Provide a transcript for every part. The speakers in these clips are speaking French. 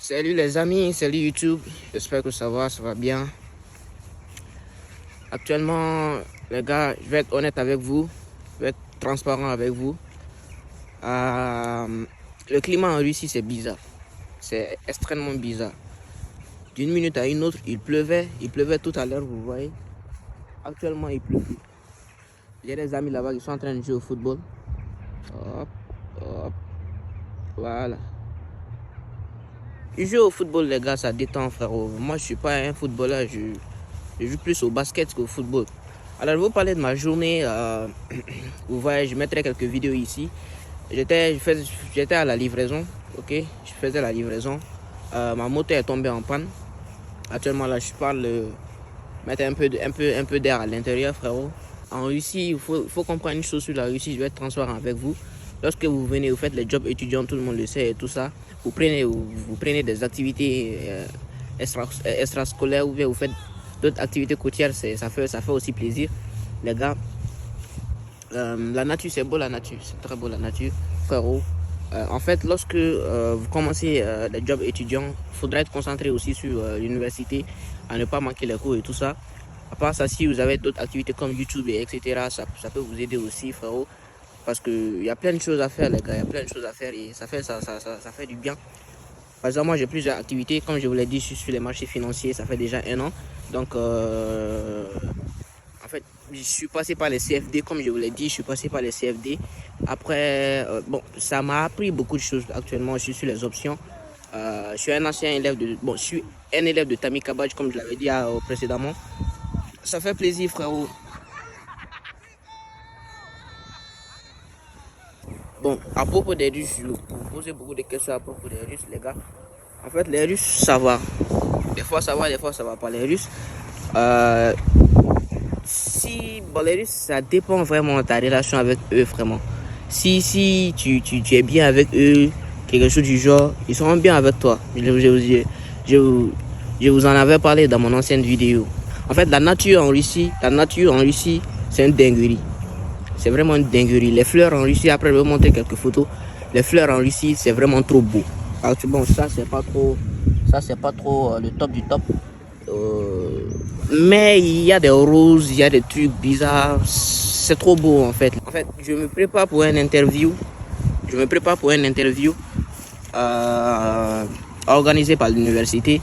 Salut les amis, salut YouTube, j'espère que ça va bien. Actuellement, les gars, je vais être honnête avec vous, je vais être transparent avec vous. Le climat en Russie, c'est bizarre, c'est extrêmement bizarre. D'une minute à une autre, il pleuvait tout à l'heure, vous voyez. Actuellement, il pleut plus. J'ai des amis là-bas qui sont en train de jouer au football. Hop, hop, voilà. Je joue au football, les gars, ça détend, frérot. Moi, je suis pas un footballeur, je joue plus au basket qu'au football. Alors, je vais vous parler de ma journée. Vous voyez, je mettrai quelques vidéos ici. J'étais à la livraison, ok. Je faisais la livraison. Ma moto est tombée en panne. Actuellement, là, je parle mettre un peu d'air à l'intérieur, frérot. En Russie, il faut comprendre une chose sur la Russie. Je vais être transparent avec vous. Lorsque vous venez, vous faites les jobs étudiants, tout le monde le sait et tout ça. Vous prenez des activités extrascolaires ou bien vous faites d'autres activités côtières, ça fait aussi plaisir. Les gars, la nature, c'est beau, la nature, c'est très beau la nature, frérot. En fait, lorsque vous commencez les jobs étudiants, il faudra être concentré aussi sur l'université, à ne pas manquer les cours et tout ça. À part ça, si vous avez d'autres activités comme YouTube et etc., ça peut vous aider aussi, frérot. Parce qu'il y a plein de choses à faire, les gars, il y a plein de choses à faire et ça fait du bien. Par exemple, moi j'ai plusieurs activités, comme je vous l'ai dit, je suis sur les marchés financiers, ça fait déjà 1 an. Donc, en fait, je suis passé par les CFD, comme je vous l'ai dit, je suis passé par les CFD. Après, bon, ça m'a appris beaucoup de choses. Actuellement, je suis sur les options. Je suis un ancien élève je suis un élève de Tami Kabadj, comme je l'avais dit précédemment. Ça fait plaisir, frérot. Bon, à propos des Russes, je vous posez beaucoup de questions à propos des Russes, les gars. En fait, les Russes, ça va. Des fois, ça va, des fois, ça va pas. Les Russes, les Russes, ça dépend vraiment de ta relation avec eux, vraiment. Si tu es bien avec eux, quelque chose du genre, ils seront bien avec toi. Je vous en avais parlé dans mon ancienne vidéo. En fait, la nature en Russie, c'est une dinguerie. C'est vraiment une dinguerie. Les fleurs en Russie, après je vais vous montrer quelques photos. Les fleurs en Russie, c'est vraiment trop beau. Alors, bon, ça c'est pas trop le top du top. Mais il y a des roses, il y a des trucs bizarres. C'est trop beau en fait. En fait, je me prépare pour une interview. Organisée par l'université.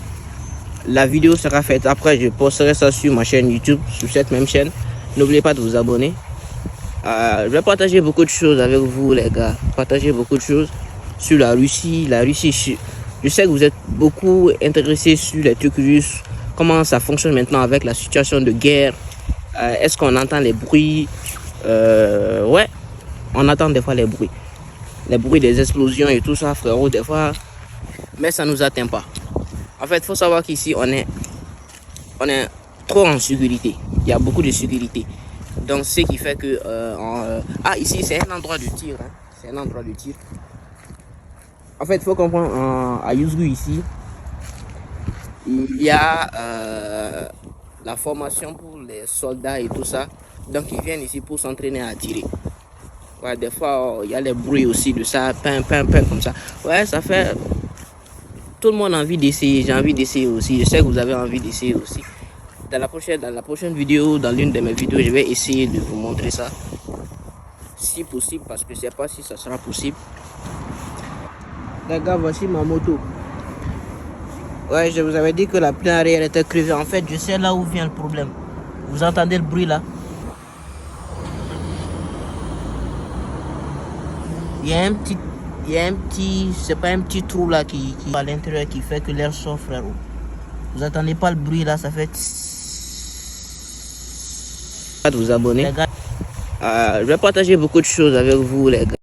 La vidéo sera faite après. Je posterai ça sur ma chaîne YouTube, sur cette même chaîne. N'oubliez pas de vous abonner. Je vais partager beaucoup de choses avec vous, les gars. Partager beaucoup de choses sur la Russie. Je sais que vous êtes beaucoup intéressés sur les trucs russes. Comment ça fonctionne maintenant avec la situation de guerre. Est-ce qu'on entend les bruits? Ouais, on entend des fois les bruits. Les bruits des explosions et tout ça, frérot, des fois. Mais ça ne nous atteint pas. En fait, il faut savoir qu'ici, on est trop en sécurité. Il y a beaucoup de sécurité. Donc, ce qui fait que... ici, c'est un endroit de tir. Hein. C'est un endroit de tir. En fait, il faut comprendre, à Yuzgu, ici, il y a la formation pour les soldats et tout ça. Donc, ils viennent ici pour s'entraîner à tirer. Ouais, des fois, il y a les bruits aussi de ça, pain, comme ça. Ouais, ça fait... Tout le monde a envie d'essayer. J'ai envie d'essayer aussi. Je sais que vous avez envie d'essayer aussi. Dans la prochaine vidéo, dans l'une de mes vidéos, je vais essayer de vous montrer ça. Si possible, parce que je ne sais pas si ça sera possible. Les gars, voici ma moto. Ouais, je vous avais dit que la pneu arrière était crevée. En fait, je sais là où vient le problème. Vous entendez le bruit là? Il y a un petit, c'est pas un petit trou là qui à l'intérieur qui fait que l'air sort, frérot. Vous entendez pas le bruit là, ça fait... De vous abonner. Je vais partager beaucoup de choses avec vous, les gars.